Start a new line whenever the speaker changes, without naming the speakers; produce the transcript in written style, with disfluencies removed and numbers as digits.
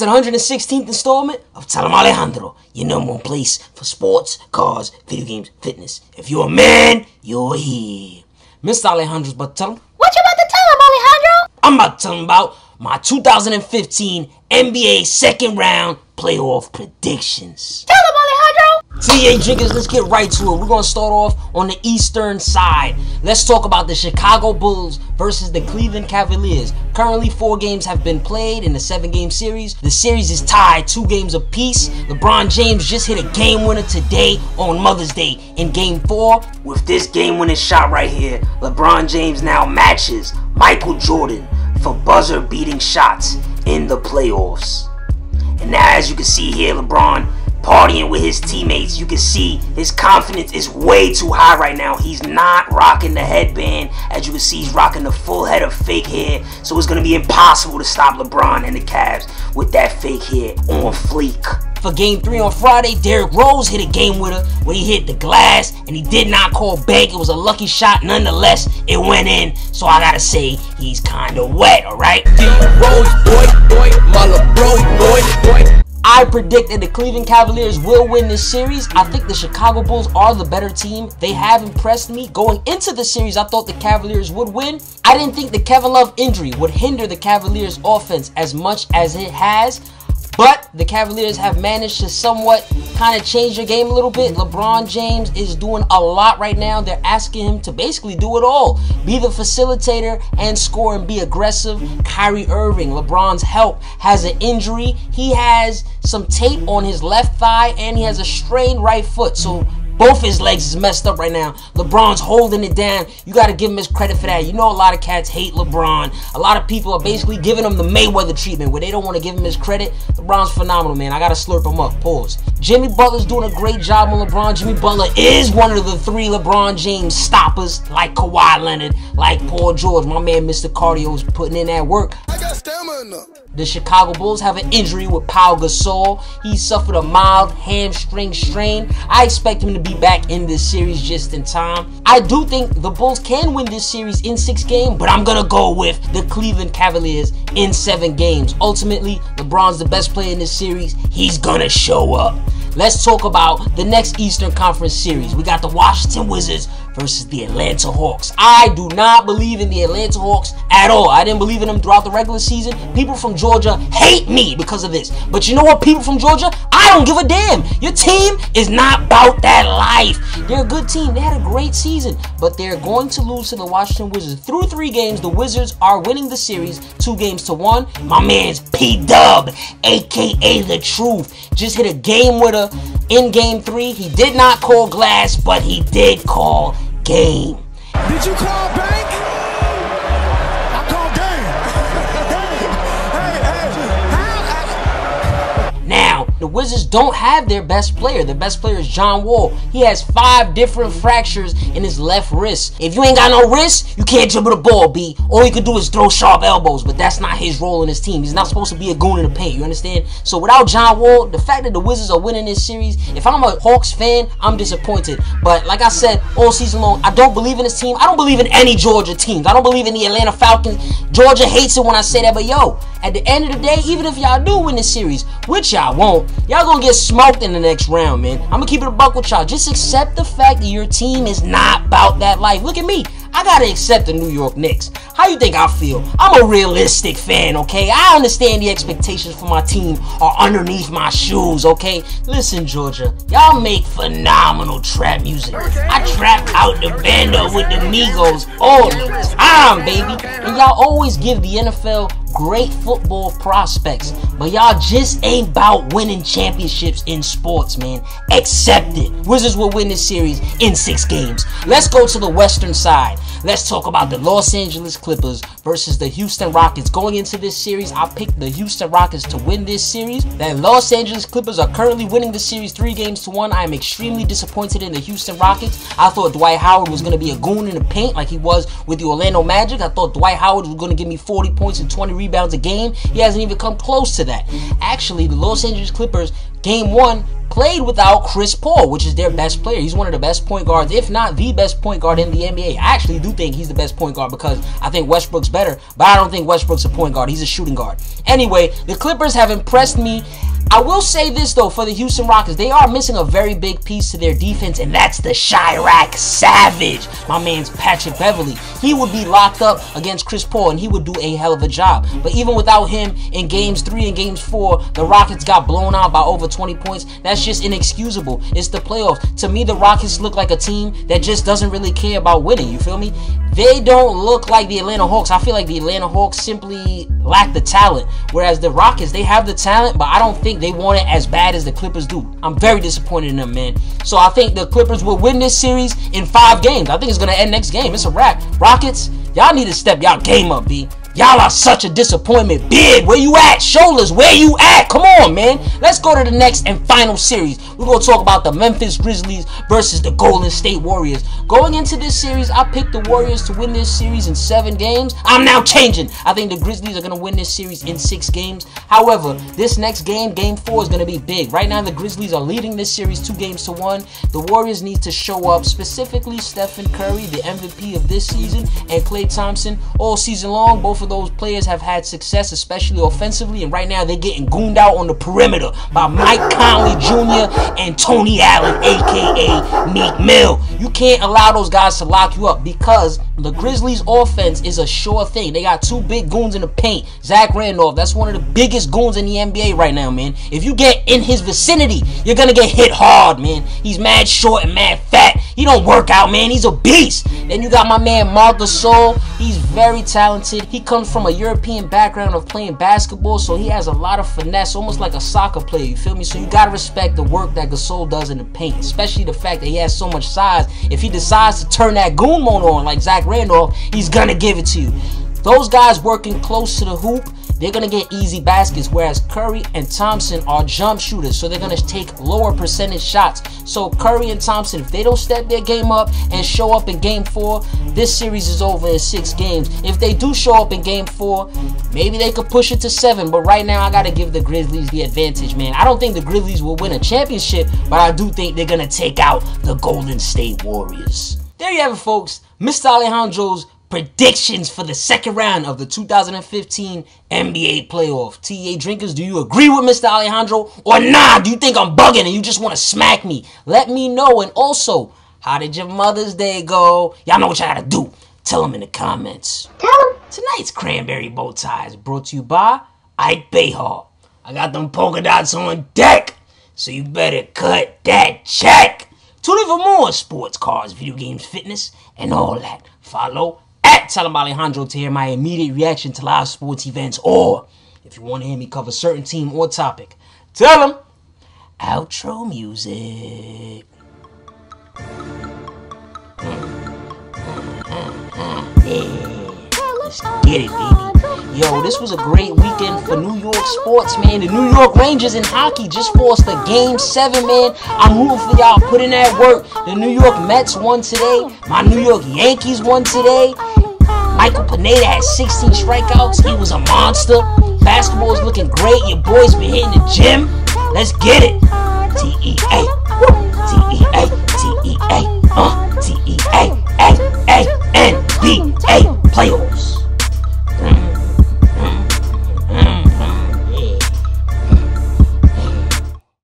to the 116th installment of Em Alejandro, your number one place for sports, cars, video games, fitness. If you're a man, you're here. Mr. Alejandro's about to tell him.
What you about to tell him, Alejandro?
I'm about to tell him about my 2015 NBA second round playoff predictions.
Tell him, Alejandro!
TA Jiggers, let's get right to it. We're going to start off on the eastern side. Let's talk about the Chicago Bulls versus the Cleveland Cavaliers. Currently, 4 games have been played in the 7-game series. The series is tied 2 games apiece. LeBron James just hit a game winner today on Mother's Day in Game 4. With this game-winning shot right here, LeBron James now matches Michael Jordan for buzzer-beating shots in the playoffs. And now, as you can see here, LeBron partying with his teammates. You can see his confidence is way too high right now. He's not rocking the headband. As you can see, he's rocking the full head of fake hair. So it's going to be impossible to stop LeBron and the Cavs with that fake hair on fleek. For Game 3 on Friday, Derrick Rose hit a game winner when he hit the glass, and he did not call bank. It was a lucky shot. Nonetheless, it went in. So I gotta say, he's kind of wet, alright? I predict that the Cleveland Cavaliers will win this series. I think the Chicago Bulls are the better team. They have impressed me. Going into the series, I thought the Cavaliers would win. I didn't think the Kevin Love injury would hinder the Cavaliers' offense as much as it has. But the Cavaliers have managed to somewhat kind of change their game a little bit. LeBron James is doing a lot right now. They're asking him to basically do it all. Be the facilitator and score and be aggressive. Kyrie Irving, LeBron's help, has an injury. He has some tape on his left thigh and he has a strained right foot. So both his legs is messed up right now. LeBron's holding it down. You got to give him his credit for that. You know a lot of cats hate LeBron. A lot of people are basically giving him the Mayweather treatment where they don't want to give him his credit. LeBron's phenomenal, man. I got to slurp him up. Pause. Jimmy Butler's doing a great job on LeBron. Jimmy Butler is one of the 3 LeBron James stoppers, like Kawhi Leonard, like Paul George. My man Mr. Cardio's putting in that work.
I got stamina.
The Chicago Bulls have an injury with Gasol. He suffered a mild hamstring strain. I expect him to be back in this series just in time. I do think the Bulls can win this series in 6 games, but I'm going to go with the Cleveland Cavaliers in 7 games. Ultimately, LeBron's the best player in this series. He's going to show up. Let's talk about the next Eastern Conference series. We got the Washington Wizards versus the Atlanta Hawks. I do not believe in the Atlanta Hawks at all. I didn't believe in them throughout the regular season. People from Georgia hate me because of this. But you know what, people from Georgia? I don't give a damn. Your team is not about that life. They're a good team. They had a great season. But they're going to lose to the Washington Wizards. Through 3 games, the Wizards are winning the series 2-1. My man's P-Dub, a.k.a. The Truth, just hit a game winner in Game 3. He did not call glass, but he did call game.
Did you call bank? I called game.
Now, the Wizards don't have their best player. Their best player is John Wall. He has 5 different fractures in his left wrist. If you ain't got no wrist, you can't dribble the ball, B. All you can do is throw sharp elbows, but that's not his role in his team. He's not supposed to be a goon in the paint, you understand? So without John Wall, the fact that the Wizards are winning this series, if I'm a Hawks fan, I'm disappointed. But like I said, all season long, I don't believe in this team. I don't believe in any Georgia teams. I don't believe in the Atlanta Falcons. Georgia hates it when I say that, but yo, at the end of the day, even if y'all do win this series, which y'all won't, y'all gonna get smoked in the next round, man. I'm gonna keep it a buck with y'all. Just accept the fact that your team is not about that life. Look at me. I gotta accept the New York Knicks. How you think I feel? I'm a realistic fan, okay? I understand the expectations for my team are underneath my shoes, okay? Listen, Georgia, y'all make phenomenal trap music. I trap out the bando with the Migos all the time, baby. And y'all always give the NFL great football prospects, but y'all just ain't about winning championships in sports, man. Accept it. Wizards will win this series in 6 games. Let's go to the western side. Let's talk about the Los Angeles Clippers versus the Houston Rockets. Going into this series, I picked the Houston Rockets to win this series. The Los Angeles Clippers are currently winning the series 3-1. I am extremely disappointed in the Houston Rockets. I thought Dwight Howard was going to be a goon in the paint like he was with the Orlando Magic. I thought Dwight Howard was going to give me 40 points and 20 rebounds a game. He hasn't even come close to that. Actually, the Los Angeles Clippers, Game 1, played without Chris Paul, which is their best player. He's one of the best point guards, if not the best point guard in the NBA. I actually do think he's the best point guard because I think Westbrook's better, but I don't think Westbrook's a point guard. He's a shooting guard. Anyway, the Clippers have impressed me. I will say this, though, for the Houston Rockets, they are missing a very big piece to their defense, and that's the Chiraq Savage. My man's Patrick Beverley. He would be locked up against Chris Paul, and he would do a hell of a job. But even without him, in Games 3 and Games 4, the Rockets got blown out by over 20 points. That's just inexcusable. It's the playoffs. To me, the Rockets look like a team that just doesn't really care about winning. You feel me? They don't look like the Atlanta Hawks. I feel like the Atlanta Hawks simply lack the talent. Whereas the Rockets, they have the talent, but I don't think they want it as bad as the Clippers do. I'm very disappointed in them, man. So I think the Clippers will win this series in 5 games. I think it's going to end next game. It's a wrap. Rockets, y'all need to step y'all game up, B. Y'all are such a disappointment. Big, where you at? Shoulders, where you at? Come on, man. Let's go to the next and final series. We're going to talk about the Memphis Grizzlies versus the Golden State Warriors. Going into this series, I picked the Warriors to win this series in 7 games. I'm now changing. I think the Grizzlies are going to win this series in 6 games. However, this next game, Game 4, is going to be big. Right now, the Grizzlies are leading this series 2-1. The Warriors need to show up, specifically Stephen Curry, the MVP of this season, and Klay Thompson all season long. Both of those players have had success, especially offensively, and right now they're getting gooned out on the perimeter by Mike Conley Jr. and Tony Allen, aka Meek Mill. You can't allow those guys to lock you up because the Grizzlies offense is a sure thing. They got 2 big goons in the paint. Zach Randolph, that's one of the biggest goons in the NBA right now, man. If you get in his vicinity, you're gonna get hit hard, man. He's mad short and mad fat. He don't work out, man. He's a beast. Then you got my man Marc Gasol. He's very talented. He comes from a European background of playing basketball, so he has a lot of finesse, almost like a soccer player, you feel me? So you gotta respect the work that Gasol does in the paint, especially the fact that he has so much size. If he decides to turn that goon mode on like Zach Randolph, he's gonna give it to you. Those guys working close to the hoop, they're going to get easy baskets, whereas Curry and Thompson are jump shooters, so they're going to take lower percentage shots. So Curry and Thompson, if they don't step their game up and show up in Game 4, this series is over in 6 games. If they do show up in Game 4, maybe they could push it to 7, but right now I got to give the Grizzlies the advantage, man. I don't think the Grizzlies will win a championship, but I do think they're going to take out the Golden State Warriors. There you have it, folks. Mr. Alejandro's predictions for the second round of the 2015 NBA playoff. TEA drinkers, do you agree with Mr. Alejandro or nah? Do you think I'm bugging and you just want to smack me? Let me know. And also, how did your Mother's Day go? Y'all know what y'all gotta do. Tell them in the comments.
Tell them.
Tonight's cranberry bow ties brought to you by Ike Bayhall. I got them polka dots on deck, so you better cut that check. Tune in for more sports, cars, video games, fitness, and all that. Follow at Tell Em Alejandro to hear my immediate reaction to live sports events, or if you want to hear me cover a certain team or topic, tell them. Outro music. Let's get it, baby. Yo, this was a great weekend for New York sports, man. The New York Rangers in hockey just forced a Game 7, man. I'm rooting for y'all. Put in that work. The New York Mets won today. My New York Yankees won today. Michael Pineda had 16 strikeouts. He was a monster. Basketball is looking great. Your boys been hitting the gym. Let's get it. TEA. TEA. TEA. TEA. NBA playoffs.